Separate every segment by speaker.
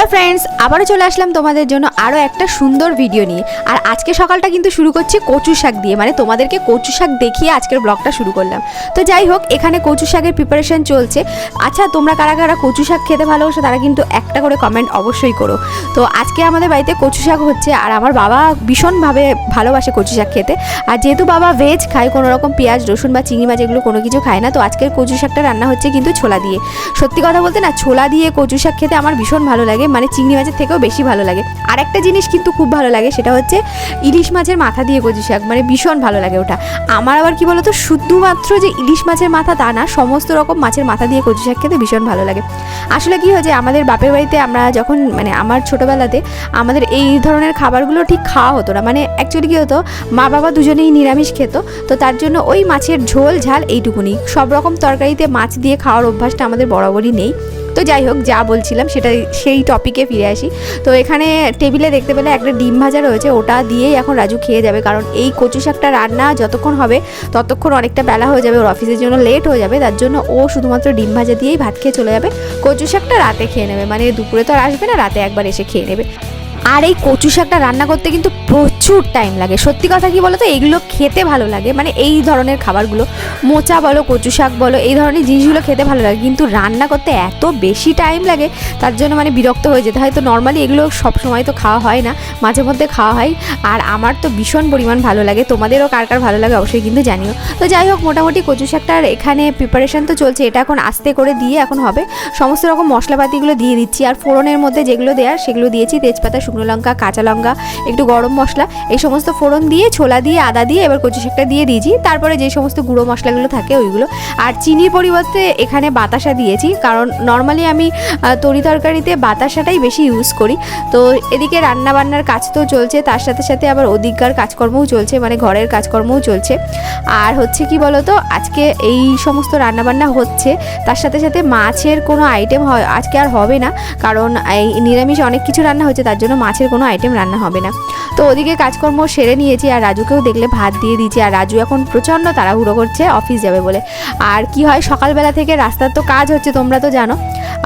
Speaker 1: Hello friends, আবারও চলে আসলাম তোমাদের জন্য আরও একটা সুন্দর ভিডিও নিয়ে। আর আজকে সকালটা কিন্তু শুরু করছি কচু শাক দিয়ে, মানে তোমাদেরকে কচু শাক দেখিয়ে আজকের ব্লগটা শুরু করলাম। তো যাই হোক, এখানে কচু শাকের প্রিপারেশন চলছে। আচ্ছা, তোমরা কারা কারা কচু শাক খেতে ভালোবাসো তারা কিন্তু একটা করে কমেন্ট অবশ্যই করো। তো আজকে আমাদের বাড়িতে কচু শাক হচ্ছে, আর আমার বাবা ভীষণভাবে ভালোবাসে কচু শাক খেতে। আর যেহেতু বাবা ভেজ খায়, কোনো রকম পেঁয়াজ রসুন বা চিংড়ি মাছ এগুলো কোনো কিছু খায় না, তো আজকের কচু শাকটা রান্না হচ্ছে কিন্তু ছোলা দিয়ে। সত্যি কথা বলতে না, ছোলা দিয়ে কচু শাক খেতে আমার ভীষণ ভালো লাগে, মানে চিংড়ি মাছের থেকেও বেশি ভালো লাগে। আর একটা জিনিস কিন্তু খুব ভালো লাগে, সেটা হচ্ছে ইলিশ মাছের মাথা দিয়ে কচু শাক, মানে ভীষণ ভালো লাগে ওটা। আমার আবার কি বলতো, শুধুমাত্র যে ইলিশ মাছের মাথা তা না, সমস্ত রকম মাছের মাথা দিয়ে কচু শাক খেতে ভীষণ ভালো লাগে। আসলে কি হয়েছে, আমাদের বাপের বাড়িতে আমরা যখন মানে আমার ছোটোবেলাতে আমাদের এই ধরনের খাবারগুলো ঠিক খাওয়া হতো না। মানে অ্যাকচুয়ালি কী হতো, মা বাবা দুজনেই নিরামিষ খেত, তো তার জন্য ওই মাছের ঝোল ঝাল এইটুকুনি, সব রকম তরকারিতে মাছ দিয়ে খাওয়ার অভ্যাসটা আমাদের বরাবরই নেই। তো যাই হোক, যা বলছিলাম সেটা সেই টপিকে ফিরে আসি। তো এখানে টেবিলে দেখতে পেলে একটা ডিম ভাজা রয়েছে, ওটা দিয়েই এখন রাজু খেয়ে যাবে, কারণ এই কচু শাকটা রান্না যতক্ষণ হবে ততক্ষণ অনেকটা বেলা হয়ে যাবে, ওর অফিসের জন্য লেট হয়ে যাবে, তার জন্য ও শুধুমাত্র ডিম ভাজা দিয়েই ভাত খেয়ে চলে যাবে। কচু শাকটা রাতে খেয়ে নেবে, মানে দুপুরে তো আর আসবে না, রাতে একবার এসে খেয়ে নেবে। আর এই কচু শাকটা রান্না করতে কিন্তু প্রচুর টাইম লাগে। সত্যি কথা কি বলো তো, এইগুলো খেতে ভালো লাগে, মানে এই ধরনের খাবারগুলো মোচা বলো, কচু শাক বলো, এই ধরনের জিনিসগুলো খেতে ভালো লাগে, কিন্তু রান্না করতে এত বেশি টাইম লাগে, তার জন্য মানে বিরক্ত হয়ে যেতে হয়। তো নর্মালি এগুলো সব সময় তো খাওয়া হয় না, মাঝে মধ্যে খাওয়া হয়। আর আমার তো ভীষণ পরিমাণ ভালো লাগে, তোমাদেরও কার কার ভালো লাগে অবশ্যই কিন্তু জানিও। তো যাই হোক, মোটামুটি কচু শাকটার এখানে প্রিপারেশান তো চলছে, এটা এখন আস্তে করে দিয়ে এখন হবে। সমস্ত রকম মশলাপাতিগুলো দিয়ে দিচ্ছি, আর ফোড়নের মধ্যে যেগুলো দেওয়ার সেগুলো দিয়েছি, তেজপাতা, শুকনো লঙ্কা, কাঁচা লঙ্কা, একটু গরম মশলা, এই সমস্ত ফোড়ন দিয়ে, ছোলা দিয়ে, আদা দিয়ে এবার কচু শাকটা দিয়ে দিয়েছি। তারপরে যে সমস্ত গুঁড়ো মশলাগুলো থাকে ওইগুলো, আর চিনির পরিবর্তে এখানে বাতাসা দিয়েছি, কারণ নর্মালি আমি তরি তরকারিতে বাতাসাটাই বেশি ইউজ করি। তো এদিকে রান্নাবান্নার কাজ তো চলছে, তার সাথে সাথে আবার ওদিককার কাজকর্মও চলছে, মানে ঘরের কাজকর্মও চলছে। আর হচ্ছে কি বলতো, আজকে এই সমস্ত রান্নাবান্না হচ্ছে, তার সাথে সাথে মাছের কোনো আইটেম আজকে আর হবে না, কারণ এই নিরামিষ অনেক কিছু রান্না হচ্ছে, তার জন্য মাছের কোনো আইটেম রান্না হবে না। তো ওদিকে কাজকর্ম সেরে নিয়েছি, আর রাজুকেও দেখলে ভাত দিয়ে দিয়েছি। আর রাজু এখন প্রচণ্ড তাড়াহুড়ো করছে অফিস যাবে বলে। আর কি হয়, সকালবেলা থেকে রাস্তার তো কাজ হচ্ছে, তোমরা তো জানো,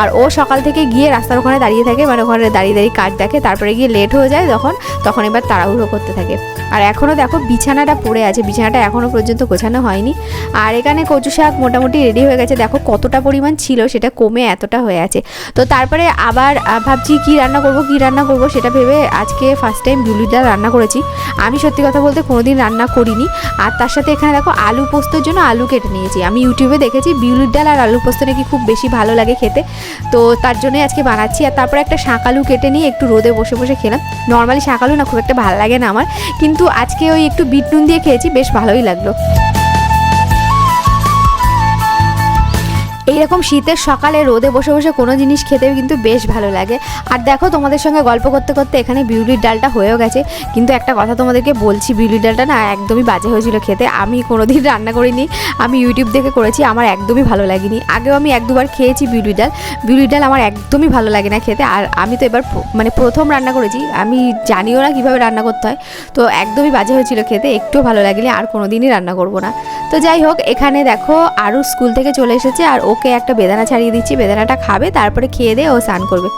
Speaker 1: আর ও সকাল থেকে গিয়ে রাস্তার ওখানে দাঁড়িয়ে থাকে, মানে ওখানে দাঁড়িয়ে দাঁড়িয়ে কাজ দেখে, তারপরে গিয়ে লেট হয়ে যায় তখন এবার তাড়াহুড়ো করতে থাকে। আর এখনও দেখো বিছানাটা পড়ে আছে, বিছানাটা এখনও পর্যন্ত গোছানো হয়নি। আর এখানে কচু শাক মোটামুটি রেডি হয়ে গেছে, দেখো কতটা পরিমাণ ছিল, সেটা কমে এতটা হয়ে আছে। তো তারপরে আবার ভাবছি কী রান্না করব সেটা ভেবে আজকে ফার্স্ট টাইম বিউলির ডাল রান্না করেছি। আমি সত্যি কথা বলতে কোনোদিন রান্না করিনি। আর তার সাথে এখানে দেখো আলু পোস্তর জন্য আলু কেটে নিয়েছি। আমি ইউটিউবে দেখেছি বিউলির ডাল আর আলু পোস্ত নাকি খুব বেশি ভালো লাগে খেতে, তো তার জন্যই আজকে বানাচ্ছি। আর তারপরে একটা শাঁকালু কেটে নিয়ে একটু রোদে বসে বসে খেলাম। নর্মালি শাঁকালু না খুব একটা ভালো লাগে না আমার, কিন্তু আজকে ওই একটু বিট নুন দিয়ে খেয়েছি, বেশ ভালোই লাগলো। এইরকম শীতের সকালে রোদে বসে বসে কোনো জিনিস খেতেও কিন্তু বেশ ভালো লাগে। আর দেখো, তোমাদের সঙ্গে গল্প করতে করতে এখানে বিউলির ডালটা হয়েও গেছে। কিন্তু একটা কথা তোমাদেরকে বলছি, বিউলির ডালটা না একদমই বাজে হয়েছিল খেতে। আমি কোনোদিন রান্না করিনি, আমি ইউটিউব দেখে করেছি, আমার একদমই ভালো লাগেনি। আগেও আমি এক দুবার খেয়েছি বিউলির ডাল আমার একদমই ভালো লাগে না খেতে। আর আমি তো এবার মানে প্রথম রান্না করেছি, আমি জানিও না কীভাবে রান্না করতে হয়, তো একদমই বাজে হয়েছিল খেতে, একটুও ভালো লাগলে আর কোনো দিনই রান্না করবো না। তো যাই হোক, এখানে দেখো আরও স্কুল থেকে চলে এসেছে, আর ওকে একটা বেদানা ছাড়িয়ে দিচ্ছি, বেদানাটা খাবে, তারপরে খেয়ে দিয়ে ও স্নান করবে।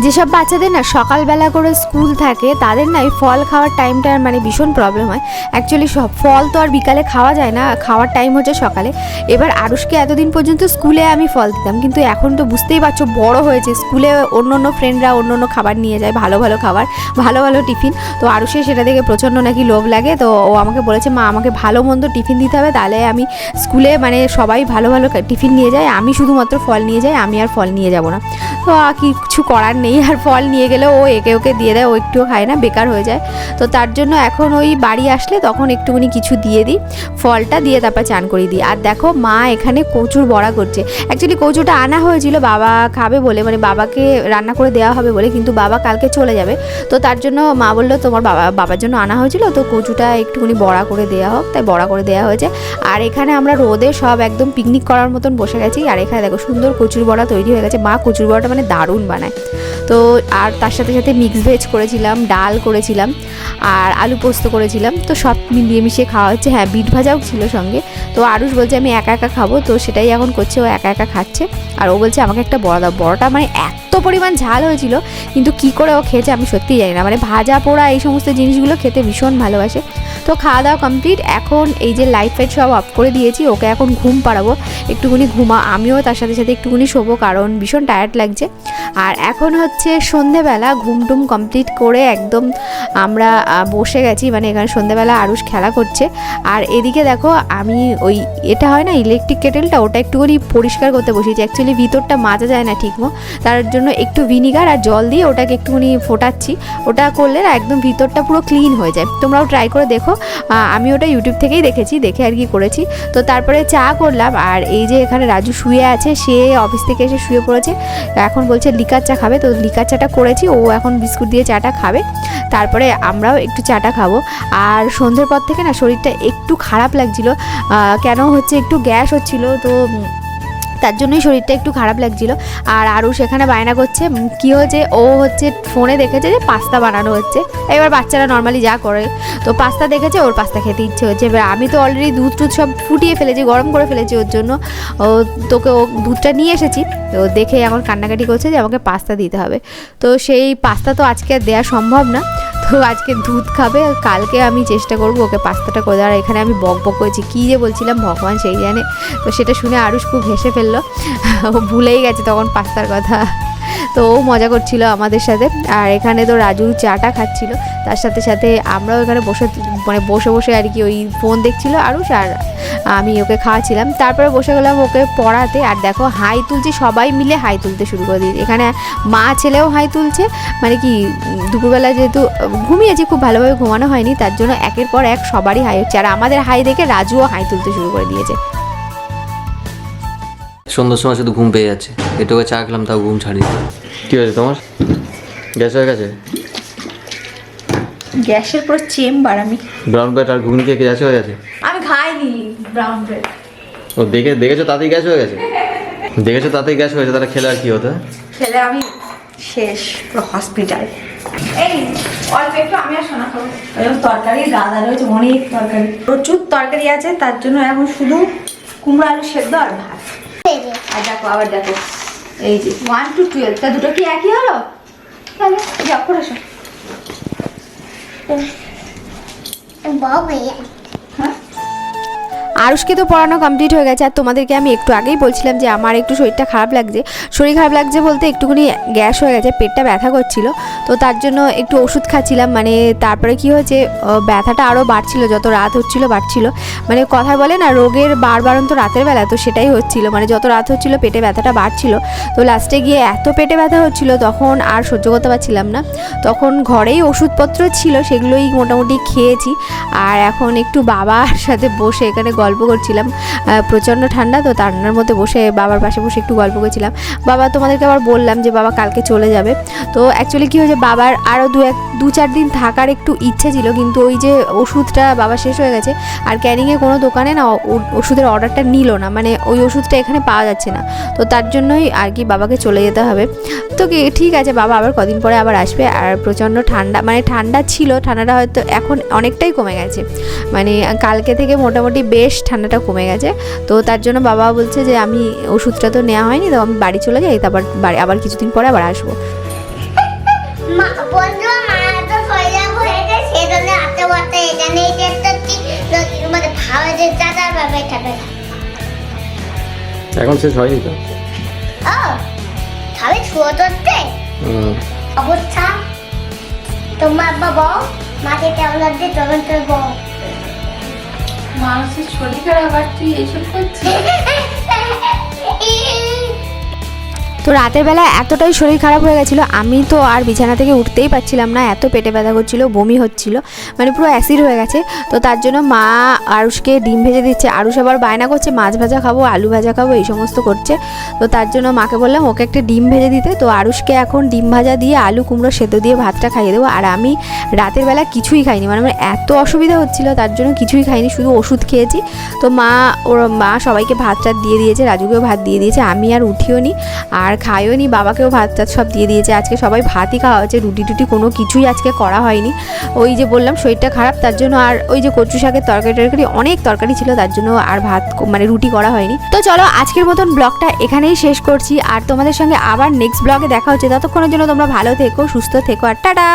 Speaker 1: যেসব বাচ্চাদের না সকালবেলা করে স্কুল থাকে, তাদের না এই ফল খাওয়ার টাইমটা মানে ভীষণ প্রবলেম হয়। অ্যাকচুয়ালি সব ফল তো আর বিকালে খাওয়া যায় না, খাওয়ার টাইম হচ্ছে সকালে। এবার আরুষকে এতদিন পর্যন্ত স্কুলে আমি ফল দিতাম, কিন্তু এখন তো বুঝতেই পারছো বড় হয়েছে, স্কুলে অন্য ফ্রেন্ডরা অন্য খাবার নিয়ে যায়, ভালো ভালো খাবার, ভালো ভালো টিফিন। তো আরুষের সেটা দেখে প্রচণ্ড নাকি লোভ লাগে, তো ও আমাকে বলেছে, মা আমাকে ভালো মন্দ টিফিন দিতে হবে, তাহলে আমি স্কুলে মানে সবাই ভালো ভালো টিফিন নিয়ে যায়, আমি শুধুমাত্র ফল নিয়ে যাই, আমি আর ফল নিয়ে যাব না। তো কিছু করার নেই, আর ফল নিয়ে গেলে ও একে ওকে দিয়ে দেয়, ও একটুও খায় না, বেকার হয়ে যায়। তো তার জন্য এখন ওই বাড়ি আসলে তখন একটুখানি কিছু দিয়ে দিই, ফলটা দিয়ে তারপর চান করিয়ে দিই। আর দেখো, মা এখানে কচুর বড়া করছে। অ্যাকচুয়ালি কচুটা আনা হয়েছিল বাবা খাবে বলে, মানে বাবাকে রান্না করে দেওয়া হবে বলে, কিন্তু বাবা কালকে চলে যাবে, তো তার জন্য মা বললো তোমার বাবার জন্য আনা হয়েছিল, তো কচুটা একটুখানি বড়া করে দেওয়া হোক, তাই বড়া করে দেওয়া হয়েছে। আর এখানে আমরা রোদে সব একদম পিকনিক করার মতন বসে গেছি। আর এখানে দেখো সুন্দর কচুর বড়া তৈরি হয়ে গেছে, মা কচুর বড়াটা মানে দারুণ বানায়। তো আর তার সাথে সাথে মিক্স ভেজ করেছিলাম, ডাল করেছিলাম আর আলু পোস্ত করেছিলাম। তো সব মিলিয়ে মিশিয়ে খাওয়া হচ্ছে। হ্যাঁ, বিট ভাজাও ছিল সঙ্গে। তো আরুষ বলছে আমি একা একা খাবো, তো সেটাই এখন করছে, ও একা একা খাচ্ছে। আর ও বলছে আমাকে একটা বড়া দাও। বড়াটা মানে এত পরিমাণ ঝাল হয়েছিল, কিন্তু কি করে ও খেয়েছে আমি সত্যিই জানি না। মানে ভাজা পোড়া এই সমস্ত জিনিসগুলো খেতে ভীষণ ভালোবাসে। তো খাওয়া দাওয়া কমপ্লিট। এখন এই যে লাইট ফাইট সব অফ করে দিয়েছি, ওকে এখন ঘুম পাড়াবো, একটুখানি আমিও তার সাথে সাথে একটুখানি শোবো, কারণ ভীষণ টায়ার্ড লাগছে। আর এখন হচ্ছে সন্ধেবেলা, ঘুমটুম কমপ্লিট করে একদম আমরা বসে গেছি। মানে এখানে সন্ধেবেলা আরুষ খেলা করছে। আর এদিকে দেখো আমি ওই এটা হয় না ইলেকট্রিক কেটেলটা, ওটা একটুখানি পরিষ্কার করতে বসেছি। অ্যাকচুয়ালি ভিতরটা মাজা যায় না ঠিকমতো, তার জন্য একটু ভিনিগার আর জল দিয়ে ওটাকে একটুখানি ফোটাচ্ছি। ওটা করলে না একদম ভিতরটা পুরো ক্লিন হয়ে যায়। তোমরাও ট্রাই করে দেখো। আমি ওটা ইউটিউব থেকেই দেখেছি, দেখে আর কি করেছি। তো তারপরে চা করলাম। আর এই যে এখানে রাজু শুয়ে আছে, সে অফিস থেকে এসে শুয়ে পড়েছে। এখন বলছে লিকার চা খাবে, তো লিকার চাটা করেছি, ও এখন বিস্কুট দিয়ে চাটা খাবে। তারপরে আমরাও একটু চাটা খাবো। আর সন্ধ্যের পর থেকে না শরীরটা একটু খারাপ লাগছিল, কেন হচ্ছে একটু গ্যাস হচ্ছিল, তো তার জন্যই শরীরটা একটু খারাপ লাগছিল। আর আরও সেখানে বায়না করছে, কি হয়েছে, ও হচ্ছে ফোনে দেখেছে যে পাস্তা বানানো হচ্ছে। এবার বাচ্চারা নর্মালি যা করে, তো পাস্তা দেখেছে, ওর পাস্তা খেতে ইচ্ছে হচ্ছে। এবার আমি তো অলরেডি দুধ টুধ সব ফুটিয়ে ফেলেছি, গরম করে ফেলেছি ওর জন্য। তোকে ও দুধটা নিয়ে এসেছি, তো দেখে এখন কান্নাকাটি করছে যে আমাকে পাস্তা দিতে হবে। তো সেই পাস্তা তো আজকে আর দেওয়া সম্ভব না, তো আজকে দুধ খাবে। কালকে আমি চেষ্টা করবো ওকে পাস্তাটা করে দেওয়ার। এখানে আমি বক বক করেছি, কী যে বলছিলাম ভগবান সেই জানে। তো সেটা শুনে আরুষ খুব হেসে ফেললো, ও ভুলেই গেছে তখন পাস্তার কথা। তো ও মজা করছিল আমাদের সাথে। আর এখানে তো রাজু চাটা খাচ্ছিল, তার সাথে সাথে আমরাও এখানে বসে বসে আর কি ওই ফোন দেখছিল আরুষ, আর আমি ওকে খাওয়াছিলাম। তারপরে বসে গেলাম ওকে পড়াতে। আর দেখো হাই তুলছি, সবাই মিলে হাই তুলতে শুরু করে দিয়েছে। এখানে মা ছেলেও হাই তুলছে, মানে কি দুপুরবেলা যেহেতু ঘুমিয়েছি, খুব ভালোভাবে ঘুমানো হয়নি, তার জন্য একের পর এক সবারই হাই হচ্ছে। আর আমাদের হাই দেখে রাজুও হাই তুলতে শুরু করে দিয়েছে।
Speaker 2: সন্ধ্যার সময় শুধু ঘুম পেয়ে যাচ্ছে, এটুকু চা খেলাম তাও ঘুম ছাড়িয়ে। কি হয়েছে তোমার? গ্যাস হয়ে গেছে?
Speaker 1: গ্যাসের পুরো চেম্বার। আমি
Speaker 2: ব্রাউন ব্রেড আর ঘুগনি খেয়ে গ্যাস হয়ে গেছে?
Speaker 1: আমি খাইনি ব্রাউন ব্রেড।
Speaker 2: ও দেখেছো তাতেই গ্যাস হয়ে গেছে? দেখেছো তাতেই গ্যাস হয়েছে, তাহলে খেলে আর কি হতো?
Speaker 1: খেলে আমি শেষ, পুরো হসপিটাল। এই অল্প একটু আমি আর শোনা খাবো। তরকারি গাদা রয়েছে, অনেক তরকারি, প্রচুর তরকারি আছে, তার জন্য এখন শুধু কুমড়ো আলু সেদ্ধ আর ভাত। আর দেখো আবার দেখো, এই যে 1 to 12, তা দুটো কি একই হলো? তাহলে যাও করে আসো। হ্যাঁ, আরুষকে তো পড়ানো কমপ্লিট হয়ে গেছে। আর তোমাদেরকে আমি একটু আগেই বলছিলাম যে আমার একটু শরীরটা খারাপ লাগছে। শরীর খারাপ লাগছে বলতে একটুখানি গ্যাস হয়ে গেছে, পেটটা ব্যথা করছিল, তো তার জন্য একটু ওষুধ খাচ্ছিলাম। মানে তারপরে কি হয়েছে, ব্যথাটা আরও বাড়ছিল, যত রাত হচ্ছিল বাড়ছিল। মানে কথা বলে না রোগের বাড়ন্ত রাতের বেলা, তো সেটাই হচ্ছিল। মানে যত রাত হচ্ছিল পেটে ব্যথাটা বাড়ছিল। তো লাস্টে গিয়ে এত পেটে ব্যথা হচ্ছিল, তখন আর সহ্য করতে পারছিলাম না। তখন ঘরেই ওষুধপত্র ছিল, সেগুলোই মোটামুটি খেয়েছি। আর এখন একটু বাবার সাথে বসে এখানে গল্প করছিলাম। প্রচণ্ড ঠান্ডা, তো ঠান্ডার মধ্যে বসে বাবার পাশে বসে একটু গল্প করছিলাম। বাবা তোমাদেরকে আবার বললাম যে বাবা কালকে চলে যাবে। তো অ্যাকচুয়ালি কী হয়েছে, বাবার আরও 2-4 দিন থাকার একটু ইচ্ছে ছিল, কিন্তু ওই যে ওষুধটা বাবা শেষ হয়ে গেছে। আর ক্যানিংয়ে কোনো দোকানে না ওষুধের অর্ডারটা নিল না, মানে ওই ওষুধটা এখানে পাওয়া যাচ্ছে না। তো তার জন্যই আর কি বাবাকে চলে যেতে হবে। তো ঠিক আছে, বাবা আবার কদিন পরে আবার আসবে। আর প্রচণ্ড ঠান্ডা, মানে ঠান্ডা ছিল, ঠান্ডাটা হয়তো এখন অনেকটাই কমে গেছে। মানে কালকে থেকে মোটামুটি বেশ ঠান্ডাটা কমে গেছে। তো তার জন্য বাবা বলছে যে আমি ওষুধটা তো নেওয়া হয়নি, তো আমি বাড়ি চলে যাই, তারপর আবার কিছুদিন পরে আবার আসবো।
Speaker 2: এখন শেষ হয়নি তো?
Speaker 3: অবস্থা তোমার বাবা মাকে কেমন লাগছে? তোমার তোর বউ
Speaker 1: মানুষের শরীর খারাপ আর তুই এইসব করছিস? তো রাতের বেলা এতটাই শরীর খারাপ হয়ে গেছিলো, আমি তো আর বিছানা থেকে উঠতেই পারছিলাম না, এত পেটে ব্যথা করছিল, বমি হচ্ছিল, মানে পুরো অ্যাসিড হয়ে গেছে। তো তার জন্য মা আরুষকে ডিম ভেজে দিচ্ছে। আরুষ আবার বায়না করছে মাছ ভাজা খাবো, আলু ভাজা খাবো, এই সমস্ত করছে। তো তার জন্য মাকে বললাম ওকে একটা ডিম ভেজে দিতে। তো আরুষকে এখন ডিম ভাজা দিয়ে আলু কুমড়ো সেদ্ধ দিয়ে ভাতটা খাইয়ে দেবো। আর আমি রাতের বেলা কিছুই খাইনি, মানে আমার এত অসুবিধা হচ্ছিলো, তার জন্য কিছুই খাইনি, শুধু ওষুধ খেয়েছি। তো মা সবাইকে ভাতটা দিয়ে দিয়েছে, রাজুকেও ভাত দিয়ে দিয়েছে, আমি আর উঠিও নি। আর আর খাইও নি, বাবাকেও ভাত টাত সব দিয়ে দিয়েছে। আজকে সবাই ভাতই খাওয়া হয়েছে, রুটি টুটি কোনো কিছুই আজকে করা হয়নি। ওই যে বললাম শরীরটা খারাপ, তার জন্য। আর ওই যে কচু শাকের তরকারি অনেক তরকারি ছিল, তার জন্য আর ভাত মানে রুটি করা হয়নি। তো চলো আজকের মতন ব্লগটা এখানেই শেষ করছি, আর তোমাদের সঙ্গে আবার নেক্সট ব্লগে দেখা হচ্ছে। ততক্ষণের জন্য তোমরা ভালো থেকো, সুস্থ থেকো, আর টাটা।